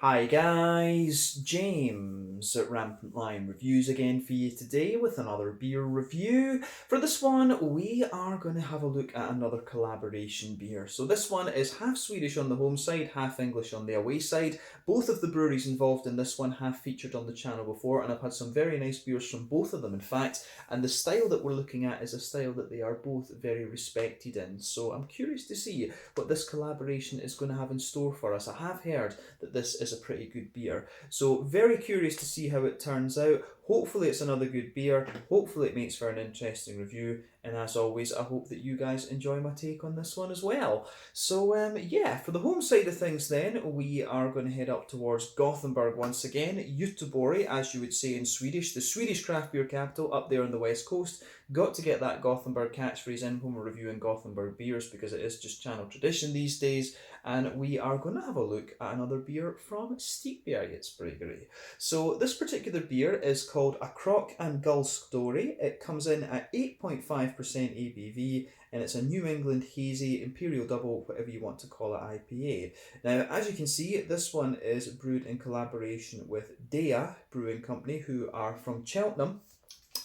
Hi guys, James at Rampant Lion Reviews again for you today with another beer review. For this one, we are going to have a look at another collaboration beer. So this one is half Swedish on the home side, half English on the away side. Both of the breweries involved in this one have featured on the channel before, and I've had some very nice beers from both of them in fact, and the style that we're looking at is a style that they are both very respected in. So I'm curious to see what this collaboration is going to have in store for us. I have heard that this is a pretty good beer. So very curious to see how it turns out. Hopefully it's another good beer. Hopefully it makes for an interesting review. And as always, I hope that you guys enjoy my take on this one as well. So yeah, for the home side of things then, we are going to head up towards Gothenburg once again. Göteborg, as you would say in Swedish, the Swedish craft beer capital up there on the west coast. Got to get that Gothenburg catchphrase in when we're reviewing Gothenburg beers because it is just channel tradition these days. And we are going to have a look at another beer from Stigbergets Bryggeri. So this particular beer is called a Croc And Gull story. It comes in at 8.5% ABV and it's a New England hazy, imperial double, whatever you want to call it, IPA. Now, as you can see, this one is brewed in collaboration with Deya Brewing Company, who are from Cheltenham,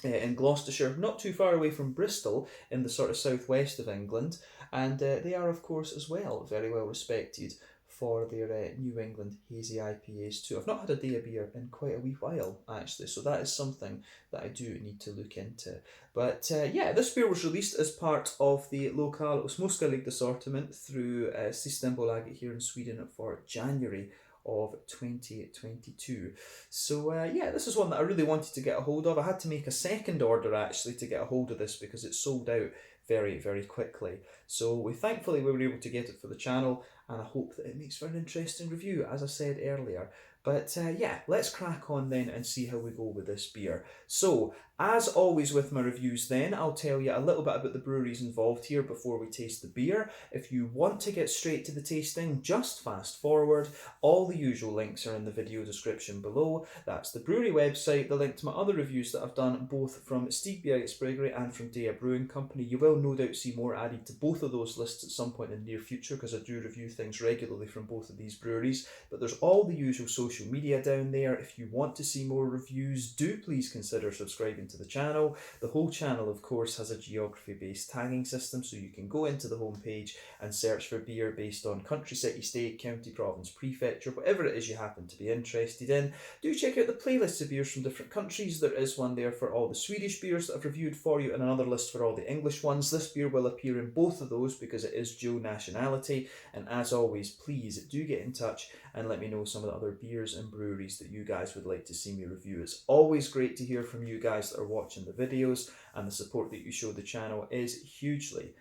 in Gloucestershire, not too far away from Bristol in the sort of southwest of England, and they are of course as well very well respected for their New England hazy IPAs too. I've not had a day of beer in quite a wee while actually, so that is something that I do need to look into. But yeah, this beer was released as part of the Lokal Småska League assortment through Systembolaget here in Sweden for January of 2022. So yeah, this is one that I really wanted to get a hold of. I had to make a second order actually to get a hold of this because it sold out very quickly. So thankfully we were able to get it for the channel, and I hope that it makes for an interesting review, as I said earlier. But yeah, let's crack on then and see how we go with this beer. So, as always with my reviews then, I'll tell you a little bit about the breweries involved here before we taste the beer. If you want to get straight to the tasting, just fast forward. All the usual links are in the video description below. That's the brewery website, the link to my other reviews that I've done, both from Stigbergets Bryggeri and from Deya Brewing Company. You will no doubt see more added to both of those lists at some point in the near future because I do review things regularly from both of these breweries. But there's all the usual social media down there. If you want to see more reviews, do please consider subscribing to the channel. The whole channel, of course, has a geography-based tagging system, so you can go into the homepage and search for beer based on country, city, state, county, province, prefecture, whatever it is you happen to be interested in. Do check out the playlists of beers from different countries. There is one there for all the Swedish beers that I've reviewed for you, and another list for all the English ones. This beer will appear in both of those because it is dual nationality. And as always, please do get in touch and let me know some of the other beers and breweries that you guys would like to see me review. It's always great to hear from you guys that are watching the videos, and the support that you show the channel is hugely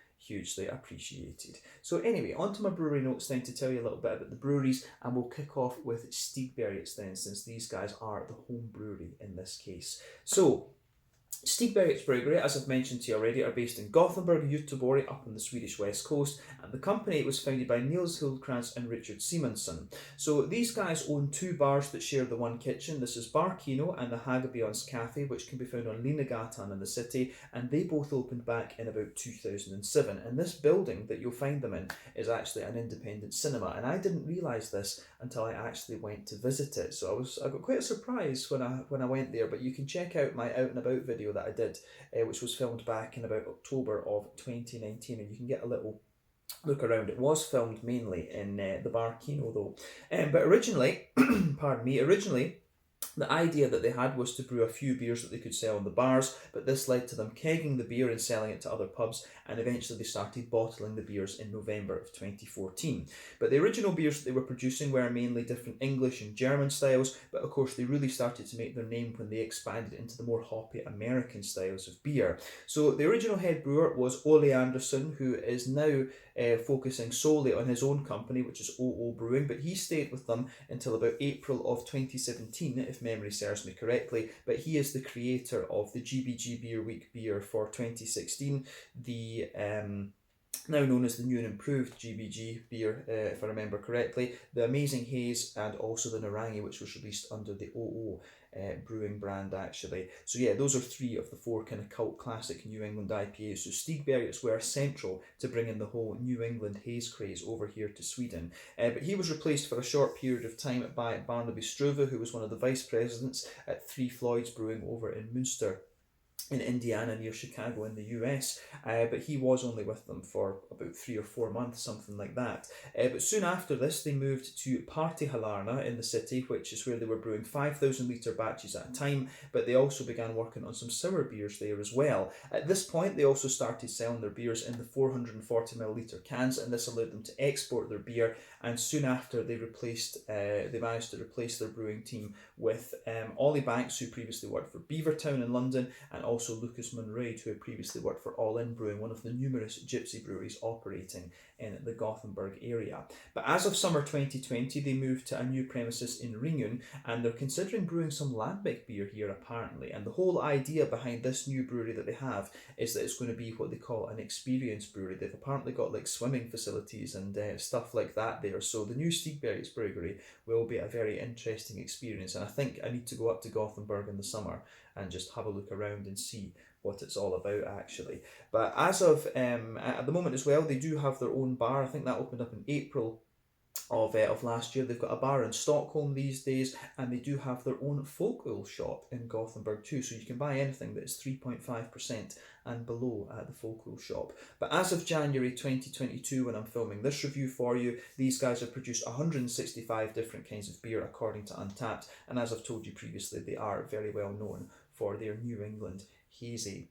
appreciated. So anyway, on to my brewery notes then to tell you a little bit about the breweries, and we'll kick off with Stigbergets then, since these guys are the home brewery in this case. So Stigbergets Bryggeri, as I've mentioned to you already, are based in Gothenburg, Göteborg, up on the Swedish west coast, and the company was founded by Nils Hultkrantz and Richard Simonsson. So these guys own two bars that share the one kitchen. This is Bar Kino and the Hagabions Cafe, which can be found on Linnegatan in the city, and they both opened back in about 2007. And this building that you'll find them in is actually an independent cinema, and I didn't realise this until I actually went to visit it. So I got quite a surprise when I went there, but you can check out my out and about video that I did, which was filmed back in about October of 2019, and you can get a little look around. It was filmed mainly in the Bar Kino though, but originally, pardon me, originally the idea that they had was to brew a few beers that they could sell in the bars, but this led to them kegging the beer and selling it to other pubs, and eventually they started bottling the beers in November of 2014. But the original beers that they were producing were mainly different English and German styles, but of course they really started to make their name when they expanded into the more hoppy American styles of beer. So the original head brewer was Ole Anderson, who is now focusing solely on his own company, which is OO Brewing, but he stayed with them until about April of 2017, if memory serves me correctly. But he is the creator of the GBG Beer Week beer for 2016, the now known as the new and improved GBG beer, if I remember correctly, the Amazing Haze, and also the Narangi, which was released under the OO brewing brand actually. So yeah, those are 3 of the 4 kind of cult classic New England IPAs. So Stigbergets were central to bringing the whole New England haze craze over here to Sweden. But he was replaced for a short period of time by Barnaby Struve, who was one of the vice presidents at Three Floyds Brewing over in Munster in Indiana near Chicago in the US, but he was only with them for about 3 or 4 months, something like that. But soon after this, they moved to Partihalarna in the city, which is where they were brewing 5,000 litre batches at a time, but they also began working on some sour beers there as well. At this point, they also started selling their beers in the 440 milliliter cans, and this allowed them to export their beer. And soon after, they managed to replace their brewing team with Ollie Banks, who previously worked for Beavertown in London, and also Lucas Munray, who had previously worked for All In Brewing, one of the numerous gypsy breweries operating in the Gothenburg area. But as of summer 2020, they moved to a new premises in Ringön, and they're considering brewing some lambic beer here apparently. And the whole idea behind this new brewery that they have is that it's going to be what they call an experience brewery. They've apparently got like swimming facilities and stuff like that there. So the new Stigbergets Bryggeri will be a very interesting experience, and I think I need to go up to Gothenburg in the summer and just have a look around and see what it's all about actually. But as of at the moment as well, they do have their own bar. I think that opened up in April of last year. They've got a bar in Stockholm these days, and they do have their own folk oil shop in Gothenburg too, so you can buy anything that is 3.5% and below at the folk oil shop. But as of January 2022, when I'm filming this review for you, these guys have produced 165 different kinds of beer according to Untappd, and as I've told you previously, they are very well known for their New England hazy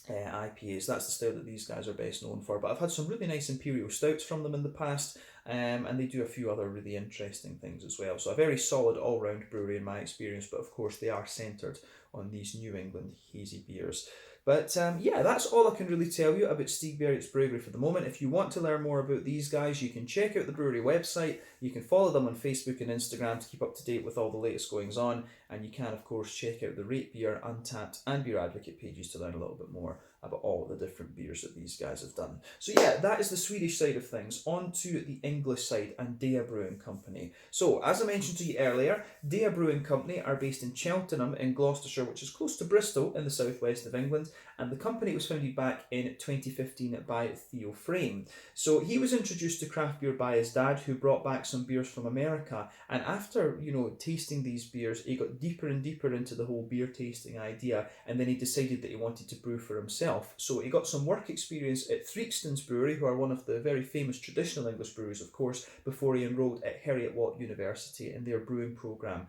IPAs. That's the style that these guys are best known for. But I've had some really nice imperial stouts from them in the past, and they do a few other really interesting things as well. So a very solid all-round brewery in my experience, but of course they are centred on these New England hazy beers. But yeah, that's all I can really tell you about Stigbergets Bryggeri for the moment. If you want to learn more about these guys, you can check out the brewery website. You can follow them on Facebook and Instagram to keep up to date with all the latest goings on. And you can, of course, check out the Rate Beer, Untappd and Beer Advocate pages to learn a little bit more about all the different beers that these guys have done. So yeah, that is the Swedish side of things. On to the English side and Deya Brewing Company. So, as I mentioned to you earlier, Deya Brewing Company are based in Cheltenham in Gloucestershire, which is close to Bristol in the southwest of England, and the company was founded back in 2015 by Theo Frame. So he was introduced to craft beer by his dad, who brought back some beers from America, and after, tasting these beers, he got deeper and deeper into the whole beer tasting idea, and then he decided that he wanted to brew for himself. So he got some work experience at Threakston's Brewery, who are one of the very famous traditional English breweries, of course, before he enrolled at Heriot-Watt University in their brewing programme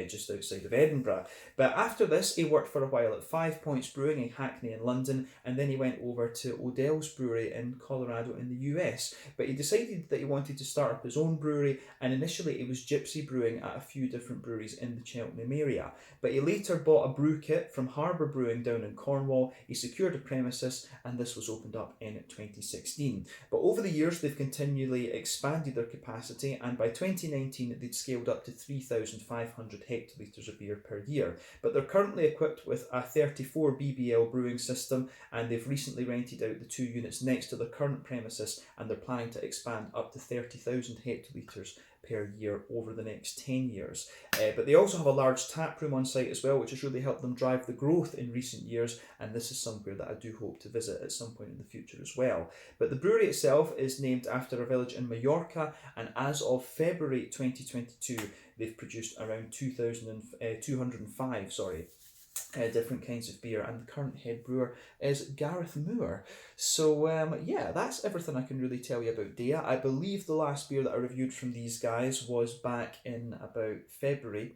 just outside of Edinburgh. But after this, he worked for a while at 5 Points Brewing in Hackney in London, and then he went over to Odell's Brewery in Colorado in the US. But he decided that he wanted to start up his own brewery, and initially it was gypsy brewing at a few different breweries in the Cheltenham area. But he later bought a brew kit from Harbour Brewing down in Cornwall. He secured a premises, and this was opened up in 2016. But over the years, they've continually expanded their capacity, and by 2019 they'd scaled up to 3,500 hectolitres of beer per year. But they're currently equipped with a 34 BBL brewing system, and they've recently rented out the 2 units next to their current premises, and they're planning to expand up to 30,000 hectolitres per year over the next 10 years. But they also have a large tap room on site as well, which has really helped them drive the growth in recent years, and this is somewhere that I do hope to visit at some point in the future as well. But the brewery itself is named after a village in Mallorca, and as of February 2022 they've produced around 205 different kinds of beer, and the current head brewer is Gareth Moore. So yeah, that's everything I can really tell you about Deya. I believe the last beer that I reviewed from these guys was back in about February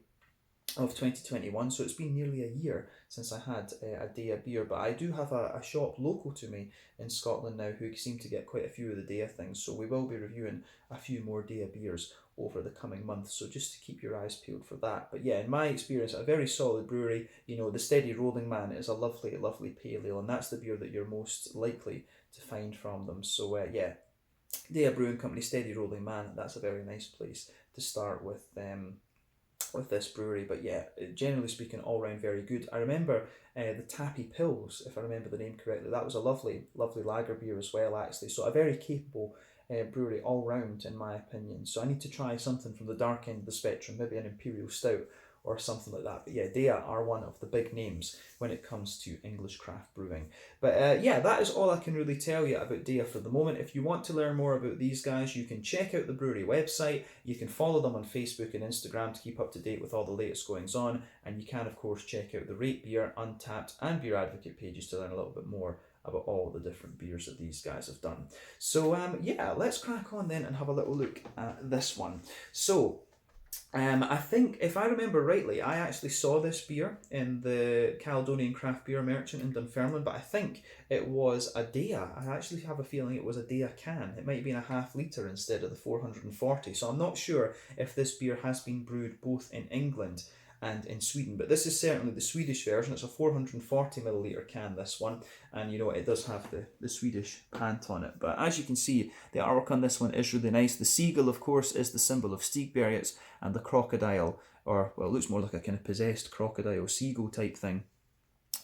of 2021, so it's been nearly a year since I had a Deya beer. But I do have a shop local to me in Scotland now who seem to get quite a few of the Deya things, so we will be reviewing a few more Deya beers over the coming months, so just to keep your eyes peeled for that. But yeah, in my experience, a very solid brewery. The Steady Rolling Man is a lovely, lovely pale ale, and that's the beer that you're most likely to find from them. So yeah, Deya Brewing Company, Steady Rolling Man, that's a very nice place to start with this brewery. But yeah, generally speaking, all round very good. I remember the Tappy Pills, if I remember the name correctly. That was a lovely, lovely lager beer as well, actually. So a very capable brewery all round, in my opinion. So I need to try something from the dark end of the spectrum, maybe an Imperial Stout or something like that. But yeah, Deya are one of the big names when it comes to English craft brewing. But yeah, that is all I can really tell you about Deya for the moment. If you want to learn more about these guys, you can check out the brewery website. You can follow them on Facebook and Instagram to keep up to date with all the latest goings on. And you can, of course, check out the Rate Beer, Untappd and Beer Advocate pages to learn a little bit more about all the different beers that these guys have done. So yeah, let's crack on then and have a little look at this one. So I think, if I remember rightly, I actually saw this beer in the Caledonian Craft Beer Merchant in Dunfermline, but I think it was a Deya. I actually have a feeling it was a Deya can. It might have been a half litre instead of the 440, so I'm not sure if this beer has been brewed both in England and in Sweden, but this is certainly the Swedish version. It's a 440 milliliter can, this one, and you know it does have the Swedish pant on it. But as you can see, the artwork on this one is really nice. The seagull, of course, is the symbol of Stigbergets, and the crocodile, or well, it looks more like a kind of possessed crocodile seagull type thing.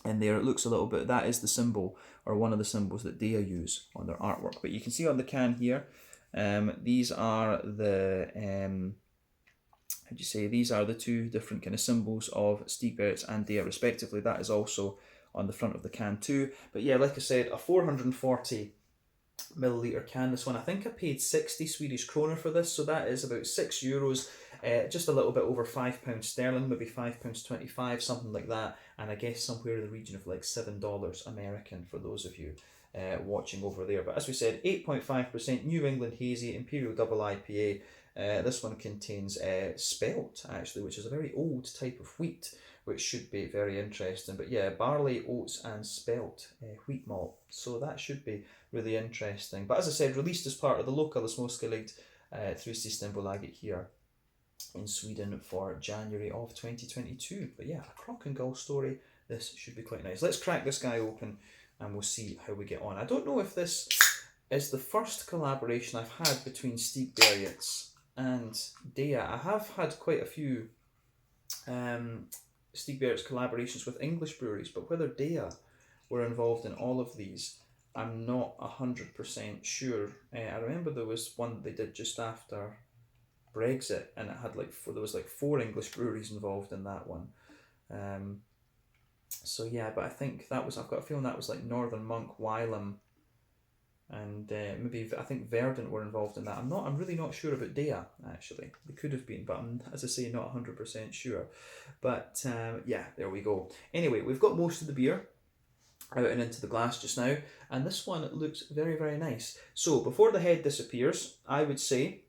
And there it looks a little bit, that is the symbol, or one of the symbols that Deya use on their artwork. But you can see on the can here, these are the these are the two different kind of symbols of Stigbergets and Deya respectively. That is also on the front of the can too. But yeah, like I said, a 440 milliliter can, this one. I think I paid 60 Swedish kronor for this, so that is about €6, just a little bit over £5 sterling, maybe £5.25, something like that, and I guess somewhere in the region of like $7 American for those of you watching over there. But as we said, 8.5% New England Hazy Imperial Double IPA. This one contains spelt, actually, which is a very old type of wheat, which should be very interesting. But yeah, barley, oats and spelt wheat malt. So that should be really interesting. But as I said, released as part of the local Småskaligt through Systembolaget here in Sweden for January of 2022. But yeah, a Croc and Gull story. This should be quite nice. Let's crack this guy open and we'll see how we get on. I don't know if this is the first collaboration I've had between Stigbergets and Deya. I have had quite a few Stigbergets collaborations with English breweries, but whether Deya were involved in all of these, I'm not 100% sure. I remember there was one that they did just after Brexit, and it had like there was like 4 English breweries involved in that one. So yeah, but I think that was, I've got a feeling that was like Northern Monk, Wylam, and maybe I think Verdant were involved in that. I'm really not sure about Deya, actually. They could have been, but I'm, as I say, not 100% sure. But yeah, there we go. Anyway, we've got most of the beer out and into the glass just now, and this one looks very, very nice. So before the head disappears, I would say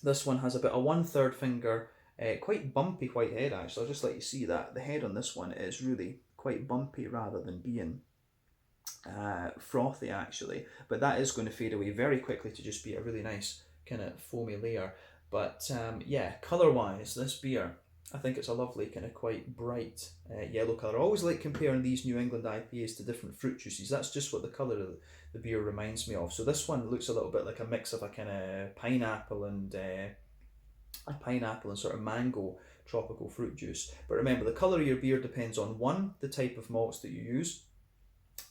this one has about a 1/3 finger, quite bumpy white head, actually. I'll just let you see that. The head on this one is really quite bumpy rather than being frothy, actually. But that is going to fade away very quickly to just be a really nice kind of foamy layer. But yeah, colour-wise, this beer, I think it's a lovely kind of quite bright yellow colour. I always like comparing these New England IPAs to different fruit juices. That's just what the colour of the beer reminds me of. So this one looks a little bit like a mix of a kind of pineapple and sort of mango tropical fruit juice. But remember, the colour of your beer depends on 1, the type of malts that you use.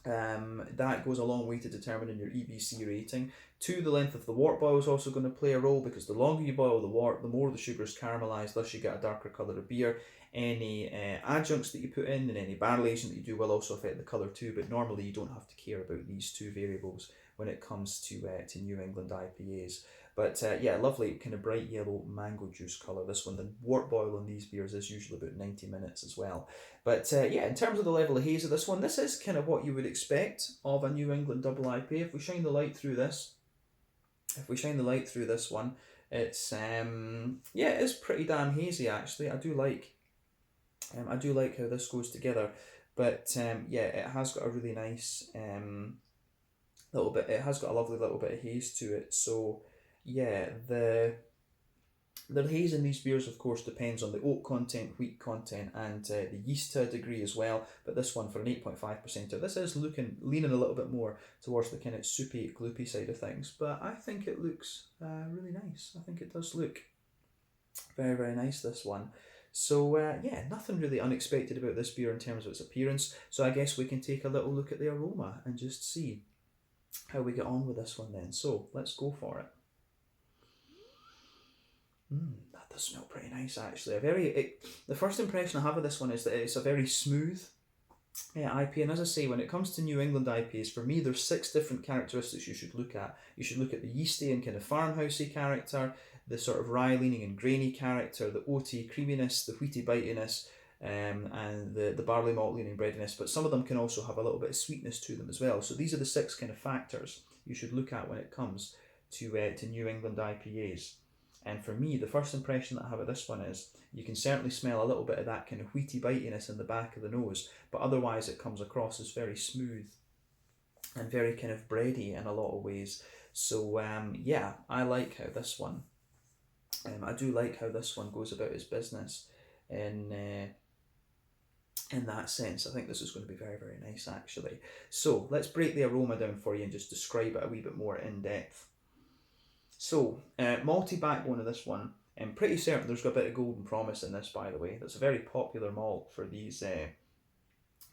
That goes a long way to determining your EBC rating. 2, the length of the wort boil is also going to play a role, because the longer you boil the wort, the more the sugars caramelize, thus you get a darker colour of beer. Any adjuncts that you put in and any barrel aging that you do will also affect the colour too, but normally you don't have to care about these 2 variables when it comes to New England IPAs. But yeah, lovely kind of bright yellow mango juice colour, this one. The wort boil on these beers is usually about 90 minutes as well. But yeah, in terms of the level of haze of this one, this is kind of what you would expect of a New England double IPA. If we shine the light through this, one, it's yeah, it is pretty damn hazy, actually. I do like how this goes together. But yeah, it has got a really nice little bit, it has got a lovely little bit of haze to it. So yeah, the haze in these beers, of course, depends on the oat content, wheat content, and the yeast to a degree as well. But this one, for an 8.5%, this is leaning a little bit more towards the kind of soupy, gloopy side of things. But I think it looks really nice. I think it does look very, very nice, this one. So yeah, nothing really unexpected about this beer in terms of its appearance. So I guess we can take a little look at the aroma and just see how we get on with this one then. So let's go for it. does smell pretty nice actually. The first impression I have of this one is that it's a very smooth IPA, and as I say, when it comes to New England IPAs, for me there's 6 different characteristics you should look at. You should look at the yeasty and kind of farmhousey character, the sort of rye leaning and grainy character, the oaty creaminess, the wheaty bitiness, and the barley malt leaning breadiness, but some of them can also have a little bit of sweetness to them as well. So these are the 6 kind of factors you should look at when it comes to New England IPAs. And for me, the first impression that I have of this one is you can certainly smell a little bit of that kind of wheaty bitiness in the back of the nose, but otherwise it comes across as very smooth and very kind of bready in a lot of ways. So yeah, I like how this one, I do like how this one goes about its business in that sense. I think this is going to be very, very nice actually. So let's break the aroma down for you and just describe it a wee bit more in depth. So, malty backbone of this one, I'm pretty certain there's got a bit of golden promise in this, by the way. That's a very popular malt for these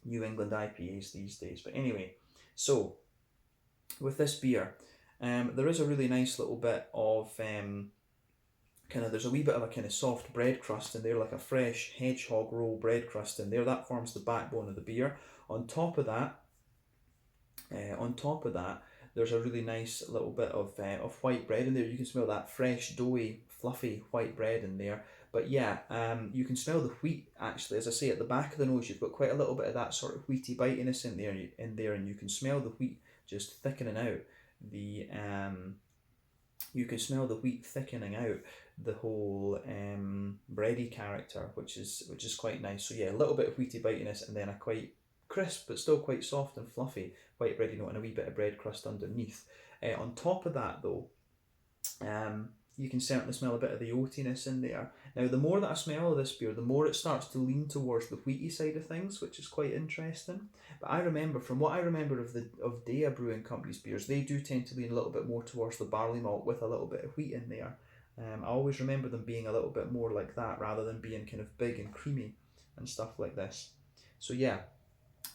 New England IPAs these days. But anyway, so with this beer, there is a really nice little bit of there's a wee bit of a kind of soft bread crust in there, like a fresh hedgehog roll bread crust in there. That forms the backbone of the beer. On top of that, there's a really nice little bit of white bread in there. You can smell that fresh, doughy, fluffy white bread in there. But yeah, you can smell the wheat actually. As I say, at the back of the nose, you've got quite a little bit of that sort of wheaty bitiness in there, and you can smell the wheat just thickening out the. You can smell the wheat thickening out the whole bready character, which is quite nice. So yeah, a little bit of wheaty bitiness, and then a quite crisp but still quite soft and fluffy white bready note and a wee bit of bread crust underneath. On top of that though, you can certainly smell a bit of the oatiness in there. Now the more that I smell of this beer, the more it starts to lean towards the wheaty side of things, which is quite interesting. But from what I remember of Deya Brewing Company's beers, they do tend to lean a little bit more towards the barley malt with a little bit of wheat in there. I always remember them being a little bit more like that rather than being kind of big and creamy and stuff like this. So yeah,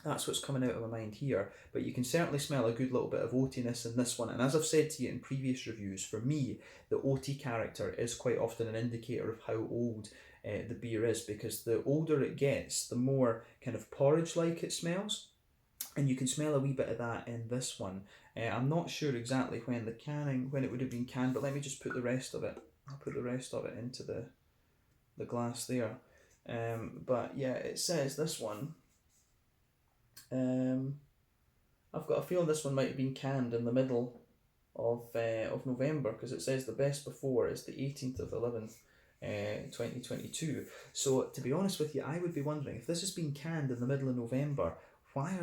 that's what's coming out of my mind here, but you can certainly smell a good little bit of oatiness in this one. And as I've said to you in previous reviews, for me, the oaty character is quite often an indicator of how old the beer is, because the older it gets, the more kind of porridge-like it smells. And you can smell a wee bit of that in this one. I'm not sure exactly when it would have been canned, but let me just put the rest of it. I'll put the rest of it into the glass there. But yeah, it says this one. I've got a feeling this one might have been canned in the middle of November, because it says the best before is the 18th of the 11th, 2022. So to be honest with you, I would be wondering if this has been canned in the middle of November, why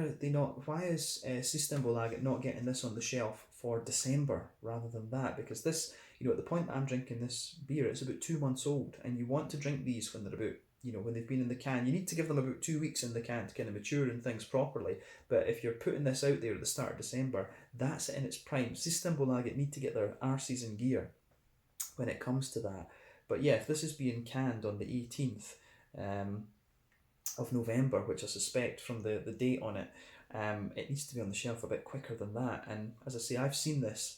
is Systembolaget not getting this on the shelf for December rather than that? Because this, at the point that I'm drinking this beer, it's about 2 months old, and you want to drink these when they're about, when they've been in the can. You need to give them about 2 weeks in the can to kind of mature and things properly. But if you're putting this out there at the start of December, that's it in its prime. Systembolaget need to get their arses in gear when it comes to that. But yeah, if this is being canned on the 18th of November, which I suspect from the date on it, it needs to be on the shelf a bit quicker than that. And as I say, I've seen this.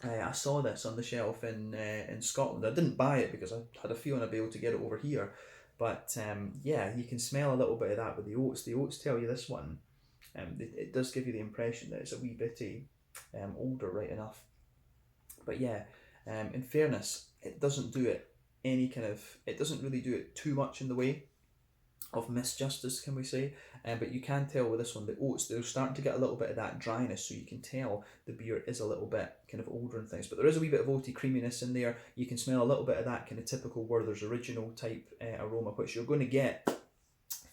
I saw this on the shelf in Scotland. I didn't buy it because I had a feeling I'd be able to get it over here. But yeah, you can smell a little bit of that with the oats. The oats tell you this one. It does give you the impression that it's a wee bit older, right enough. But yeah, in fairness, it doesn't do it it doesn't really do it too much in the way of misjustice, can we say. But you can tell with this one, the oats, they're starting to get a little bit of that dryness, so you can tell the beer is a little bit kind of older and things. But there is a wee bit of oaty creaminess in there. You can smell a little bit of that kind of typical Werther's Original type aroma, which you're going to get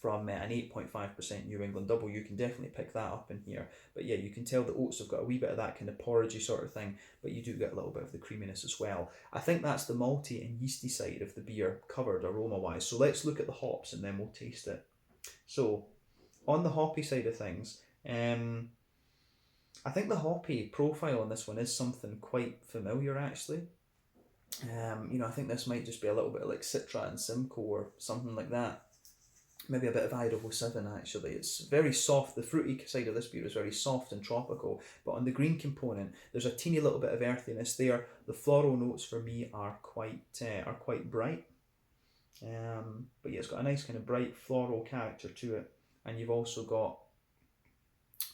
from an 8.5% New England double. You can definitely pick that up in here. But yeah, you can tell the oats have got a wee bit of that kind of porridgey sort of thing, but you do get a little bit of the creaminess as well. I think that's the malty and yeasty side of the beer covered aroma-wise. So let's look at the hops and then we'll taste it. So on the hoppy side of things, I think the hoppy profile on this one is something quite familiar actually. I think this might just be a little bit like Citra and Simcoe or something like that. maybe a bit of Idaho 7 actually. It's very soft. The fruity side of this beer is very soft and tropical, but on the green component, there's a teeny little bit of earthiness there. The floral notes for me are quite bright. But yeah, it's got a nice kind of bright floral character to it, and you've also got,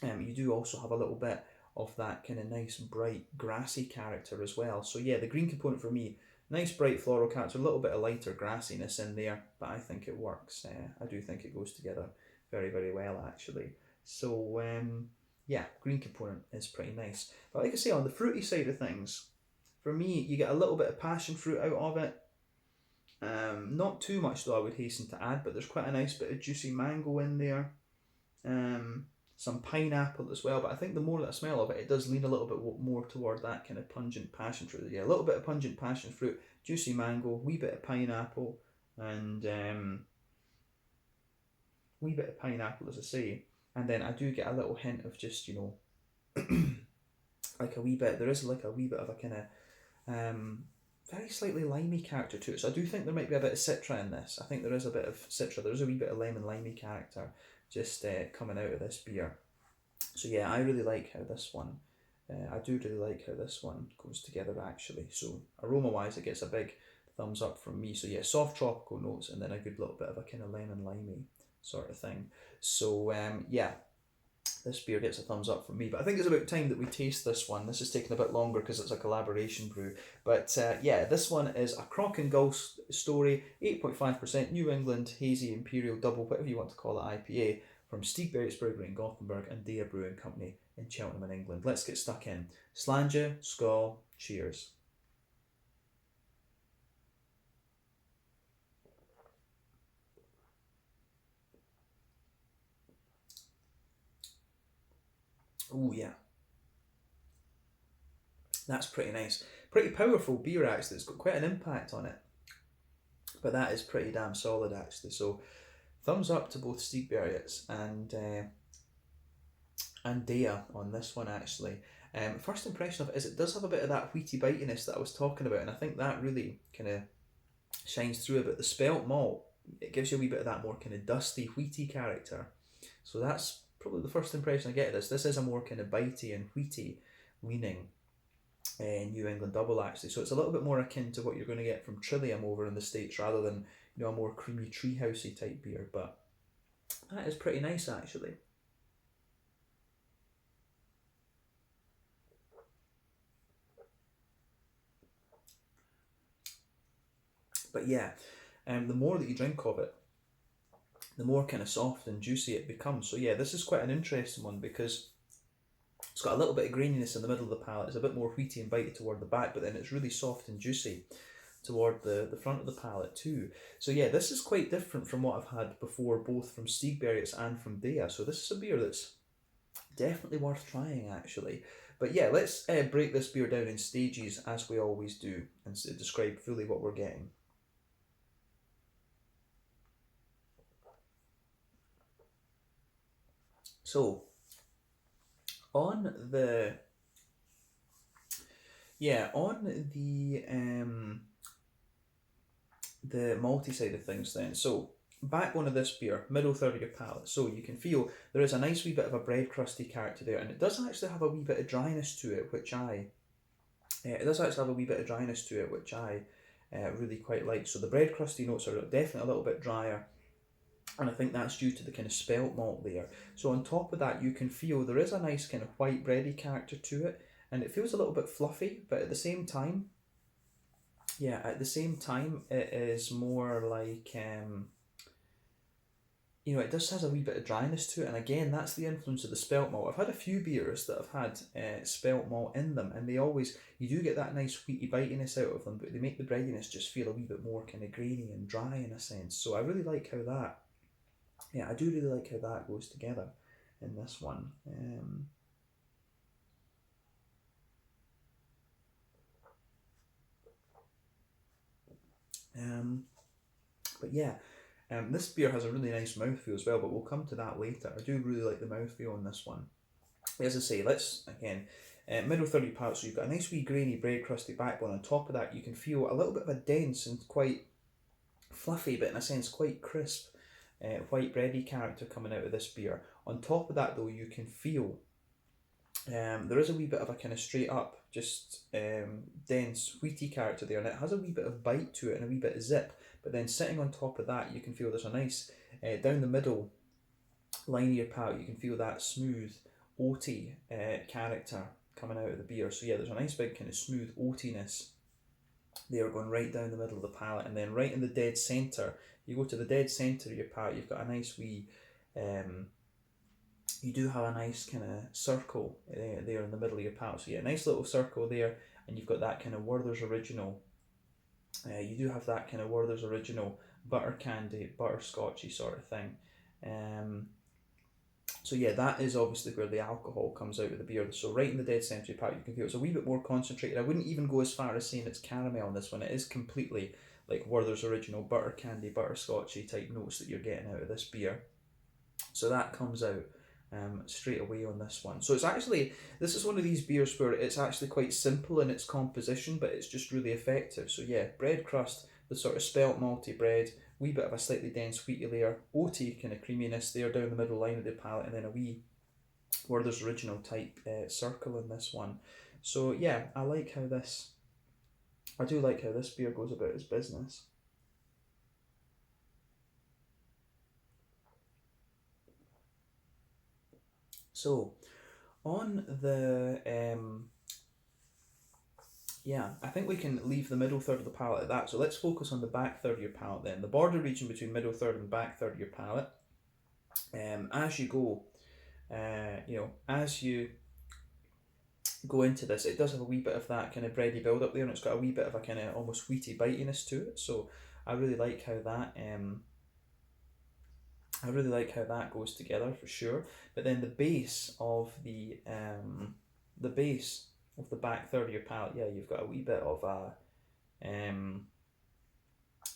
you do also have a little bit of that kind of nice bright grassy character as well. So yeah, the green component for me, nice bright floral character, a little bit of lighter grassiness in there, but I think it works. I do think it goes together very, very well actually. So yeah, green component is pretty nice. But like I say, on the fruity side of things, for me, you get a little bit of passion fruit out of it. Not too much though, I would hasten to add, but there's quite a nice bit of juicy mango in there. Some pineapple as well, but I think the more that I smell of it, it does lean a little bit more toward that kind of pungent passion fruit. Yeah, a little bit of pungent passion fruit, juicy mango, wee bit of pineapple, and wee bit of pineapple, as I say, and then I do get a little hint of just, you know, like a wee bit. There is like a wee bit of a kind of very slightly limey character to it. So I do think there might be a bit of citra in this. I think there is a bit of citra. There is a wee bit of lemon limey character just coming out of this beer. So yeah, I really like how this one, I do really like how this one goes together actually. So aroma wise, it gets a big thumbs up from me. So yeah, soft tropical notes and then a good little bit of a kind of lemon limey sort of thing. So yeah, this beer gets a thumbs up from me, but I think it's about time that we taste this one. This is taking a bit longer because it's a collaboration brew, but yeah, this one is a Croc and Gull story, 8.5% New England Hazy Imperial Double, whatever you want to call it, IPA, from Stigbergets Bryggeri in Gothenburg and Deya Brewing Co in Cheltenham in England. Let's get stuck in. Slàinte, skål, cheers. Oh yeah, that's pretty nice. Pretty powerful beer actually. It's got quite an impact on it, but that is pretty damn solid actually. So thumbs up to both Stigbergets and Deya on this one actually. First impression of it is it does have a bit of that wheaty bitiness that I was talking about, and I think that really kind of shines through a bit. The spelt malt, it gives you a wee bit of that more kind of dusty, wheaty character. So that's probably the first impression I get of this. This is a more kind of bitey and wheaty leaning New England double actually. So it's a little bit more akin to what you're going to get from Trillium over in the States rather than, you know, a more creamy treehousey type beer. But that is pretty nice actually. But yeah, the more that you drink of it, the more kind of soft and juicy it becomes. So yeah, this is quite an interesting one because it's got a little bit of graininess in the middle of the palate. It's a bit more wheaty and bitey toward the back, but then it's really soft and juicy toward the front of the palate too. So yeah, this is quite different from what I've had before, both from Stigbergets and from Deya. So this is a beer that's definitely worth trying actually. But yeah, let's break this beer down in stages as we always do and describe fully what we're getting. So on the malty side of things then, so backbone of this beer, middle third of your palate, so you can feel there is a nice wee bit of a bread crusty character there, and it does actually have a wee bit of dryness to it, which I really quite like. So the bread crusty notes are definitely a little bit drier, and I think that's due to the kind of spelt malt there. So on top of that, you can feel there is a nice kind of white bready character to it, and it feels a little bit fluffy, but at the same time, it is more like, you know, it just has a wee bit of dryness to it, and again, that's the influence of the spelt malt. I've had a few beers that have had spelt malt in them, and you do get that nice wheaty bitiness out of them, but they make the breadiness just feel a wee bit more kind of grainy and dry in a sense. So I really like how that, I do really like how that goes together in this one. But yeah, this beer has a really nice mouthfeel as well, but we'll come to that later. I do really like the mouthfeel on this one. As I say, let's, again, middle 30 palate, so you've got a nice wee grainy bread crusty backbone. On top of that, you can feel a little bit of a dense and quite fluffy, but in a sense quite crisp white bready character coming out of this beer. On top of that though, you can feel there is a wee bit of a kind of straight up, just dense, wheaty character there, and it has a wee bit of bite to it and a wee bit of zip. But then sitting on top of that, you can feel there's a nice, down the middle line of your palate, you can feel that smooth, oaty character coming out of the beer. So yeah, there's a nice big kind of smooth oatiness there going right down the middle of the palate, and then right in the dead centre, you go to the dead centre of your palate, you've got a nice wee, you do have a nice kind of circle there in the middle of your palate. So yeah, nice little circle there, and you've got that kind of Werther's Original. You do have that kind of Werther's Original butter candy, butterscotchy sort of thing. So yeah, that is obviously where the alcohol comes out of the beer. So right in the dead centre of your palate, you can feel it's a wee bit more concentrated. I wouldn't even go as far as saying it's caramel on this one. It is completely like Werther's Original butter candy, butterscotchy type notes that you're getting out of this beer. So that comes out straight away on this one. So it's actually, this is one of these beers where it's actually quite simple in its composition, but it's just really effective. So yeah, bread crust, the sort of spelt malty bread, wee bit of a slightly dense wheaty layer, oaty kind of creaminess there down the middle line of the palate, and then a wee Werther's Original type circle in this one. So yeah, I do like how this beer goes about its business. So, on the, yeah, I think we can leave the middle third of the palate at that. So let's focus on the back third of your palate then. The border region between middle third and back third of your palate. As you go, as you go into this, it does have a wee bit of that kind of bready build up there, and it's got a wee bit of a kind of almost wheaty bitiness to it. So I really like how that goes together for sure. But then the base of the back third of your palate, yeah, you've got a wee bit of a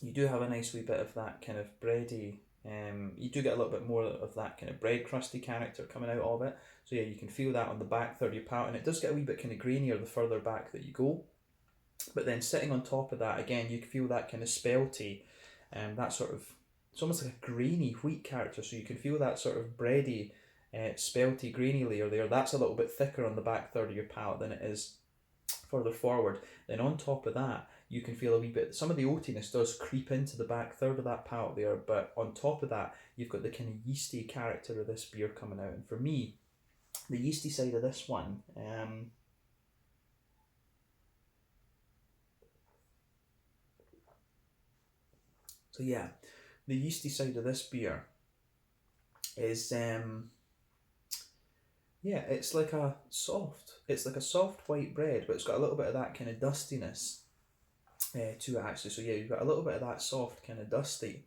you do have a nice wee bit of that kind of bready, you do get a little bit more of that kind of bread crusty character coming out of it. So yeah, you can feel that on the back third of your palate, and it does get a wee bit kind of grainier the further back that you go. But then sitting on top of that, again, you can feel that kind of spelty, that sort of, it's almost like a grainy wheat character, so you can feel that sort of bready, spelty, grainy layer there. That's a little bit thicker on the back third of your palate than it is further forward. Then on top of that, you can feel a wee bit, some of the oatiness does creep into the back third of that palate there, but on top of that, you've got the kind of yeasty character of this beer coming out. And for me, the yeasty side of this one, so yeah, the yeasty side of this beer is yeah, it's like a soft white bread, but it's got a little bit of that kind of dustiness to it actually. So yeah, you've got a little bit of that soft kind of dusty,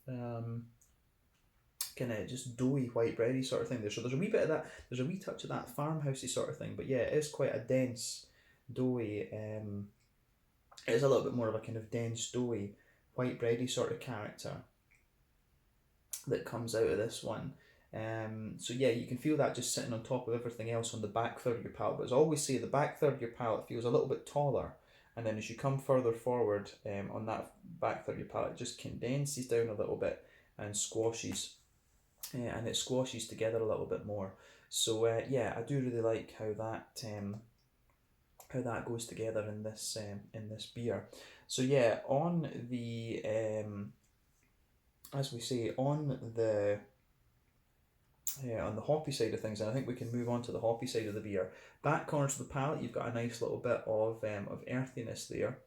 kind of just doughy white bready sort of thing there. So there's a wee bit of that, there's a wee touch of that farmhousey sort of thing, but yeah, it is quite a dense, doughy, it is a little bit more of a kind of dense, doughy, white bready sort of character that comes out of this one. So yeah, you can feel that just sitting on top of everything else on the back third of your palate. But as I always say, the back third of your palate feels a little bit taller, and then as you come further forward on that back third of your palate, it just condenses down a little bit and squashes, and it squashes together a little bit more. So yeah, I do really like how that goes together in this beer. So yeah, on the as we say, on the hoppy side of things, and I think we can move on to the hoppy side of the beer. Back corners of the palate, you've got a nice little bit of earthiness there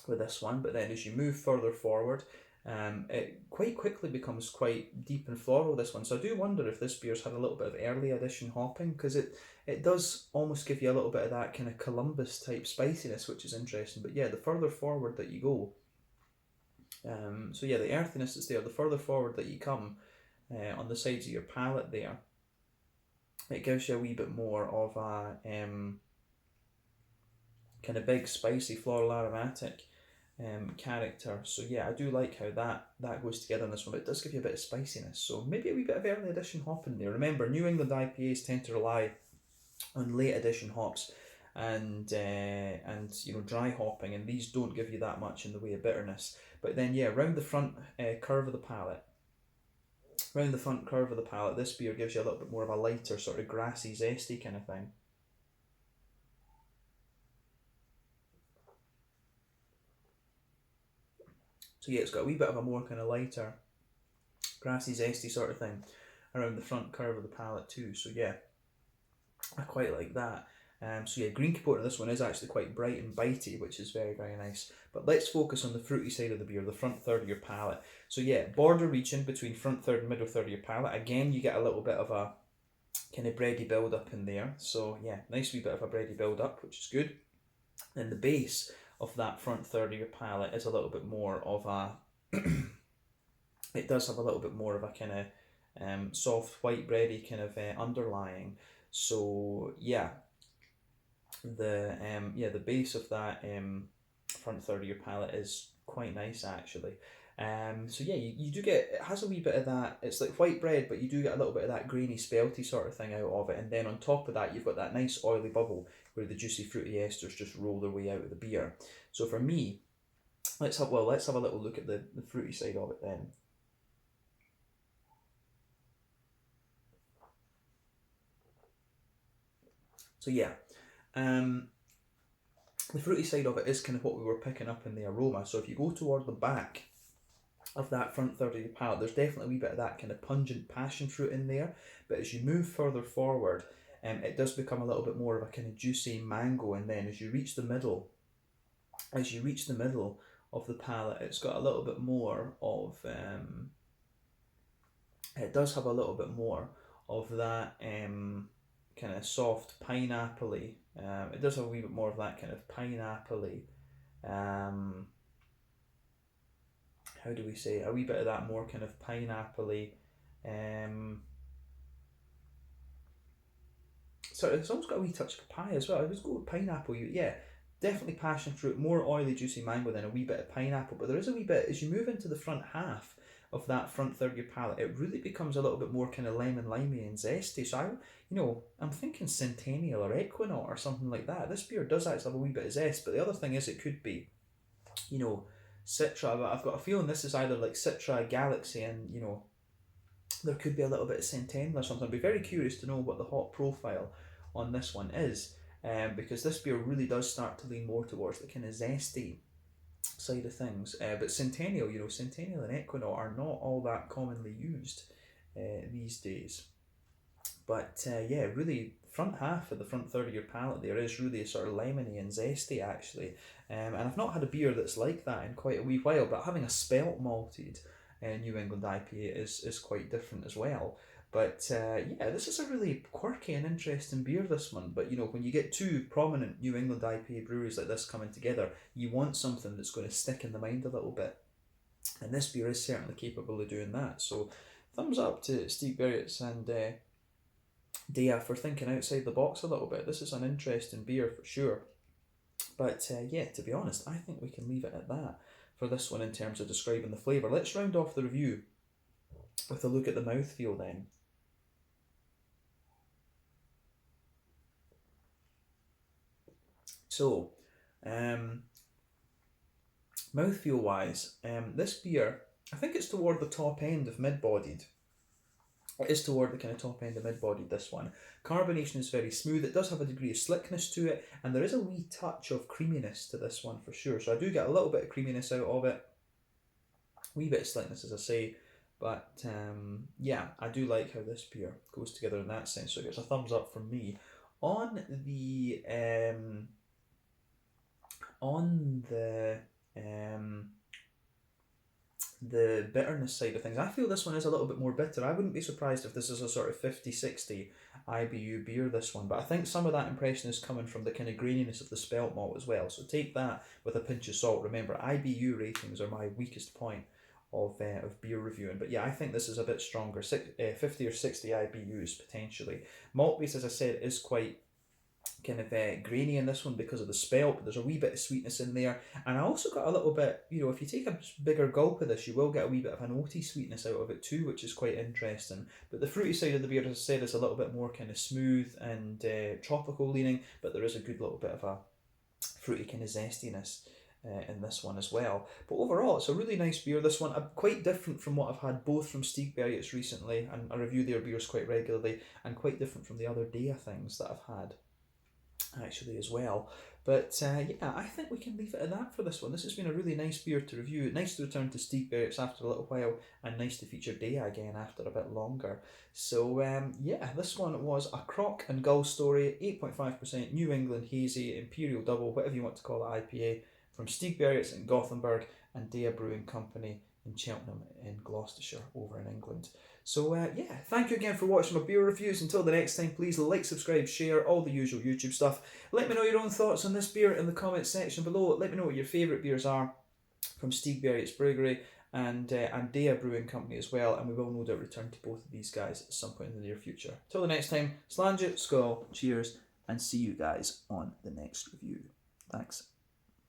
with this one, but then as you move further forward, it quite quickly becomes quite deep and floral, this one. So I do wonder if this beer's had a little bit of early edition hopping, because it does almost give you a little bit of that kind of Columbus type spiciness, which is interesting. But yeah, the further forward that you go, so yeah, the earthiness is there. The further forward that you come on the sides of your palate there, it gives you a wee bit more of a kind of big spicy floral aromatic character. So yeah, I do like how that goes together in this one, but it does give you a bit of spiciness. So maybe a wee bit of early edition hop in there. Remember, New England IPAs tend to rely on late edition hops, and you know, dry hopping, and these don't give you that much in the way of bitterness. But then yeah, round the front curve of the palate, this beer gives you a little bit more of a lighter sort of grassy, zesty kind of thing. So yeah, it's got a wee bit of a more kind of lighter, grassy, zesty sort of thing around the front curve of the palate too. So yeah, I quite like that. So yeah, green component of this one is actually quite bright and bitey, which is very, very nice. But let's focus on the fruity side of the beer, the front third of your palate. So yeah, border region between front third and middle third of your palate. Again, you get a little bit of a kind of bready build up in there. So yeah, nice wee bit of a bready build up, which is good. Then the base of that front third of your palate is a little bit more of a it does have a little bit more of a kind of soft white bready kind of underlying. So yeah, the base of that front third of your palate is quite nice actually. So yeah, you do get, it has a wee bit of that, it's like white bread, but you do get a little bit of that grainy, spelty sort of thing out of it, and then on top of that you've got that nice oily bubble where the juicy fruity esters just roll their way out of the beer. So for me, let's have a little look at the fruity side of it then. So yeah, the fruity side of it is kind of what we were picking up in the aroma. So if you go toward the back of that front third of your palate, there's definitely a wee bit of that kind of pungent passion fruit in there. But as you move further forward, it does become a little bit more of a kind of juicy mango. And then as you reach the middle of the palate, it's got a little bit more of it does have a little bit more of that kind of soft pineapple-y. It does have a wee bit more of that kind of pineapple-y. How do we say it? A wee bit of that more kind of pineapple-y. So it's almost got a wee touch of papaya as well. I was go with pineapple. Yeah, definitely passion fruit, more oily, juicy mango than a wee bit of pineapple. But there is a wee bit as you move into the front half of that front third of your palate, it really becomes a little bit more kind of lemon, limey, and zesty. So I'm thinking Centennial or Equinaut or something like that. This beer does actually have a wee bit of zest, but the other thing is it could be, Citra. But I've got a feeling this is either like Citra, Galaxy, and there could be a little bit of Centennial or something. I'd be very curious to know what the hop profile on this one is, because this beer really does start to lean more towards the kind of zesty side of things. But Centennial, Centennial and Equinaut are not all that commonly used these days. But yeah, really, front half of the front third of your palate there is really a sort of lemony and zesty actually. And I've not had a beer that's like that in quite a wee while, but having a spelt malted New England IPA is quite different as well. But yeah, this is a really quirky and interesting beer, this one. But when you get two prominent New England IPA breweries like this coming together, you want something that's going to stick in the mind a little bit. And this beer is certainly capable of doing that. So thumbs up to Stigbergets and Deya for thinking outside the box a little bit. This is an interesting beer for sure. But yeah, to be honest, I think we can leave it at that for this one in terms of describing the flavour. Let's round off the review with a look at the mouthfeel then. So, mouthfeel wise, this beer, I think it's toward the top end of mid-bodied. It is toward the kind of top end of mid-bodied, this one. Carbonation is very smooth. It does have a degree of slickness to it, and there is a wee touch of creaminess to this one for sure. So I do get a little bit of creaminess out of it. Wee bit of slickness, as I say. But yeah, I do like how this beer goes together in that sense. So it gets a thumbs up from me. On the bitterness side of things, I feel this one is a little bit more bitter. I wouldn't be surprised if this is a sort of 50-60 IBU beer, this one, but I think some of that impression is coming from the kind of graininess of the spelt malt as well, so take that with a pinch of salt. Remember, IBU ratings are my weakest point of beer reviewing, but yeah, I think this is a bit stronger, 50 or 60 IBUs potentially. Malt base, as I said, is quite kind of grainy in this one because of the spelt, but there's a wee bit of sweetness in there. And I also got a little bit, you know, if you take a bigger gulp of this, you will get a wee bit of an oaty sweetness out of it too, which is quite interesting. But the fruity side of the beer, as I said, is a little bit more kind of smooth and tropical leaning, but there is a good little bit of a fruity kind of zestiness in this one as well. But overall, it's a really nice beer. This one, quite different from what I've had both from Stigbergets recently, and I review their beers quite regularly, and quite different from the other Deya things that I've had actually as well. But yeah, I think we can leave it at that for this one. This has been a really nice beer to review. Nice to return to Stigbergets after a little while, and nice to feature Deya again after a bit longer. So yeah, this one was a Croc and Gull story, 8.5% New England Hazy, Imperial Double, whatever you want to call it, IPA, from Stigbergets in Gothenburg and Deya Brewing Company in Cheltenham in Gloucestershire over in England. So yeah, thank you again for watching my beer reviews. Until the next time, please like, subscribe, share, all the usual YouTube stuff. Let me know your own thoughts on this beer in the comments section below. Let me know what your favourite beers are from Stigbergets Bryggeri and Deya Brewing Company as well, and we will no doubt return to both of these guys at some point in the near future. Till the next time, slange it, skull, cheers, and see you guys on the next review. Thanks.